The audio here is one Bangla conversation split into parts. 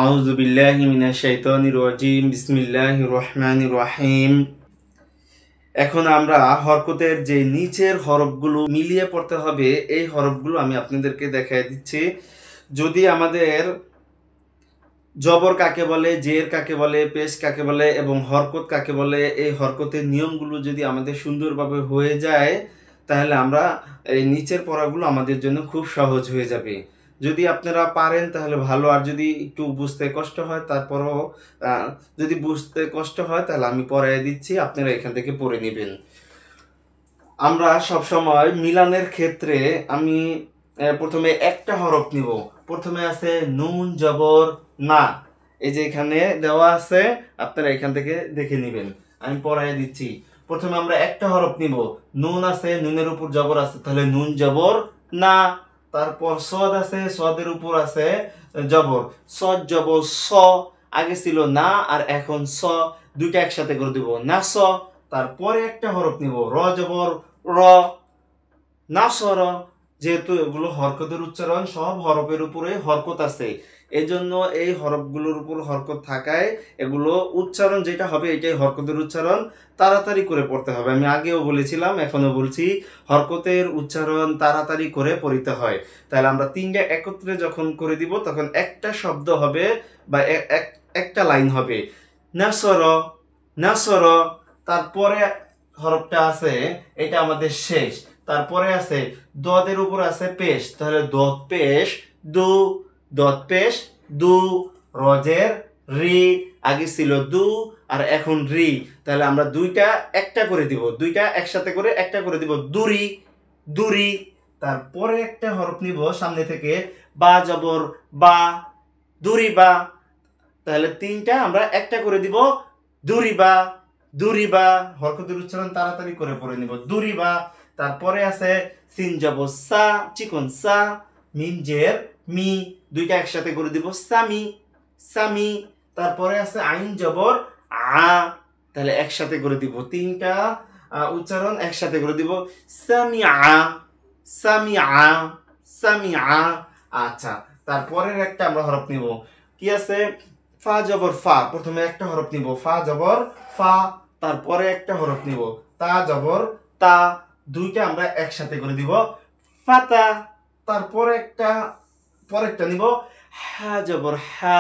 আউযু বিল্লাহি মিনাশ শাইতানির রাজিম। বিসমিল্লাহির রহমানির রহিম। এখন আমরা হরকতের যে নিচের হরফগুলো মিলিয়ে পড়তে হবে, এই হরফগুলো আমি আপনাদেরকে দেখাই দিচ্ছি। যদি আমাদের জবর কাকে বলে, জের কাকে বলে, পেশ কাকে বলে এবং হরকত কাকে বলে, এই হরকতের নিয়মগুলো যদি আমাদের সুন্দরভাবে হয়ে যায়, তাহলে আমরা এই নিচের পড়াগুলো আমাদের জন্য খুব সহজ হয়ে যাবে। যদি আপনারা পারেন তাহলে ভালো, আর যদি একটু বুঝতে কষ্ট হয় তারপরও যদি বুঝতে কষ্ট হয় তাহলে আমি পড়াই দিচ্ছি, আপনারা এখান থেকে পড়ে নেবেন। আমরা সবসময় মিলানের ক্ষেত্রে আমি প্রথমে একটা হরফ নিব। প্রথমে আছে নুন জবর না, এই যে এখানে দেওয়া আছে, আপনারা এখান থেকে দেখে নেবেন, আমি পড়াই দিচ্ছি। প্রথমে আমরা একটা হরফ নিব, নুন আছে, নুনের উপর জবর আছে, তাহলে নুন জবর না। তারপর সদ আছে, সদের উপর আছে জবর, সদ জবর স। আগে ছিল না আর এখন স, দুইটা একসাথে করে দিব, না স। তারপরে একটা হরফ নিব, র জবর র, না সর। যেহেতু এগুলো হরকতের উচ্চারণ, সব হরফের উপরে হরকত আছে, এই জন্য এই হরফগুলোর উপর হরকত থাকায় এগুলো উচ্চারণ যেটা হবে এটাই হরকতের উচ্চারণ। তাড়াতাড়ি করে পড়তে হবে, আমি আগেও বলেছিলাম এখনো বলছি, হরকতের উচ্চারণ তাড়াতাড়ি করে পড়তে হয়। তাহলে আমরা তিনটা একত্রে যখন করে দিব তখন একটা শব্দ হবে বা একটা লাইন হবে, নাসর নাসর। তারপরে হরফটা আছে, এটা আমাদের শেষ। তারপরে আছে দদের উপর আছে পেশ, তাহলে দত পেশ দু, দত পেশ দু। রজের রি, আগে ছিল দু আর এখন রি, তাহলে আমরা দুইটা একটা করে দিব, দুইটা একসাথে করে একটা করে দিব, দুরি দুরি। তারপরে একটা হরফ নিব সামনে থেকে, বা জবর বা, দুরি বা, তাহলে তিনটা আমরা একটা করে দিব, দুরিবা দুরিবা। হরকতের উচ্চারণ তাড়াতাড়ি করে পড়ে নিব, দুরিবা। তারপরে আছে সিন জবর সা, চিকন সা, মিম জের মি, দুইটা একসাথে করে দিব, সামি সামি। তারপরে আছে আইন জবর আ, তাহলে একসাথে করে দিব, তিনটা উচ্চারণ একসাথে করে দিব, সামিআ সামিআ সামিআ। আচ্ছা, তারপরের একটা আমরা হরফ নিব, কি আছে, ফা জবর ফা। প্রথমে একটা হরফ নিব, ফা জবর ফা। তারপরে একটা হরফ নিব, তা জবর তা, দুইটা আমরা একসাথে করে দিব, ফাতা। তারপরে পরেরটা নিব, হা জবর হা,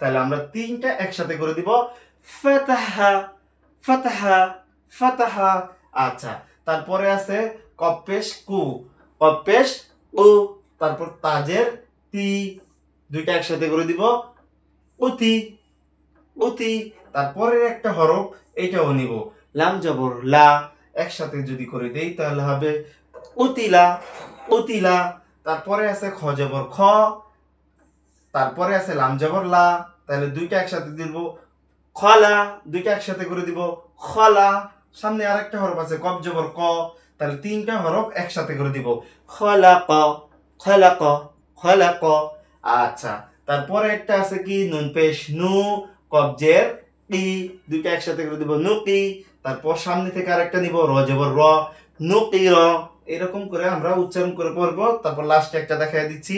তাহলে আমরা তিনটা একসাথে করে দিব, ফাতাহা ফাতাহা ফাতাহা। আচ্ছা, তারপরে আছে কপেশ কু, কপেশ উ। তারপর তাজের তি, দুইটা একসাথে করে দিব, অতি অতি। তারপরের একটা হরফ এটাও নিব, লাম জবর লা, একসাথে যদি করে দেই তাহলে হবে অতিলা অতিলা। তারপরে আছে খ জবর খ, তারপরে আছে লাম জবর লা, তাহলে দুইটা একসাথে দিব, খলা, দুইটা একসাথে করে দিব, খলা। সামনে আরেকটা হরফ আছে কফ জবর ক, তাহলে তিনটা হরফ একসাথে করে দিব, খলাক খলাক খলাক। আচ্ছা, তারপরে একটা আছে কি, নুন পেশ নু, কবজের ই, দুইটা একসাথে করে দিব, নুকি। তারপর সামনে থেকে আরেকটা নিব, র জবর র, নুকির। এরকম করে আমরা উচ্চারণ করে পড়বো। তারপর লাস্টে একটা দেখাই দিচ্ছি,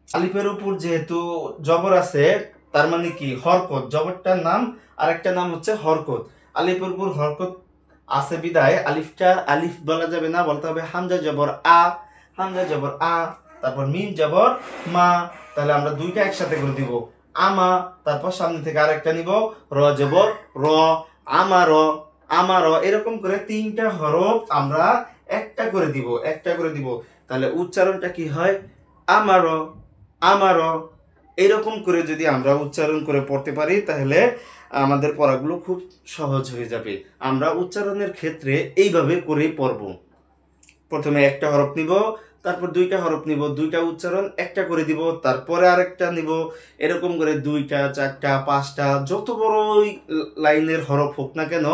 আলিফের উপর যেহেতু জবর আছে তার মানে কি হরকত, জবরটার নাম আরেকটা নাম হচ্ছে হরকত। আলিফের উপর হরকত আছে বিদায় আলিফটা আলিফ বলা যাবে না, বলতে হবে হামজা জবর আ, হামজা জবর আ। তারপর মিম জবর মা, তাহলে আমরা দুইটা একসাথে করে দিব, আমা। তারপর সামনে থেকে আরেকটা নিব, র জবর র, আমার আমার। এরকম করে তিনটা হরফ আমরা একটা করে দিব, একটা করে দিব, তাহলে উচ্চারণটা কি হয়, আমার আমার। এরকম করে যদি আমরা উচ্চারণ করে পড়তে পারি তাহলে আমাদের পড়াগুলো খুব সহজ হয়ে যাবে। আমরা উচ্চারণের ক্ষেত্রে এইভাবে করেই পড়ব, প্রথমে একটা হরফ নিব, তারপর দুইটা হরফ নিব, দুইটা উচ্চারণ একটা করে দিব, তারপরে আরেকটা নিব, এরকম করে দুইটা চারটা পাঁচটা যত বড়ই লাইনের হরফ হোক না কেন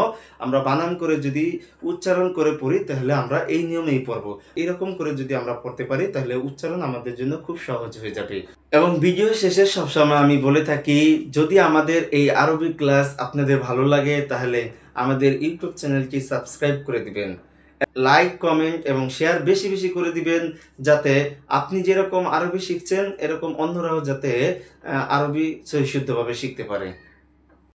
আমরা বানান করে যদি উচ্চারণ করে পড়ি তাহলে আমরা এই নিয়মেই পড়বো। এরকম করে যদি আমরা পড়তে পারি তাহলে উচ্চারণ আমাদের জন্য খুব সহজ হয়ে যাবে। এবং ভিডিও শেষে সবসময় আমি বলে থাকি, যদি আমাদের এই আরবি ক্লাস আপনাদের ভালো লাগে তাহলে আমাদের ইউটিউব চ্যানেলটি সাবস্ক্রাইব করে দিবেন লাইক, কমেন্ট এবং শেয়ার বেশি বেশি করে দিবেন, যাতে আপনি যেরকম আরবি শিখছেন এরকম অন্যরাও যাতে আরবি সহিষ্ণুভাবে শিখতে পারে।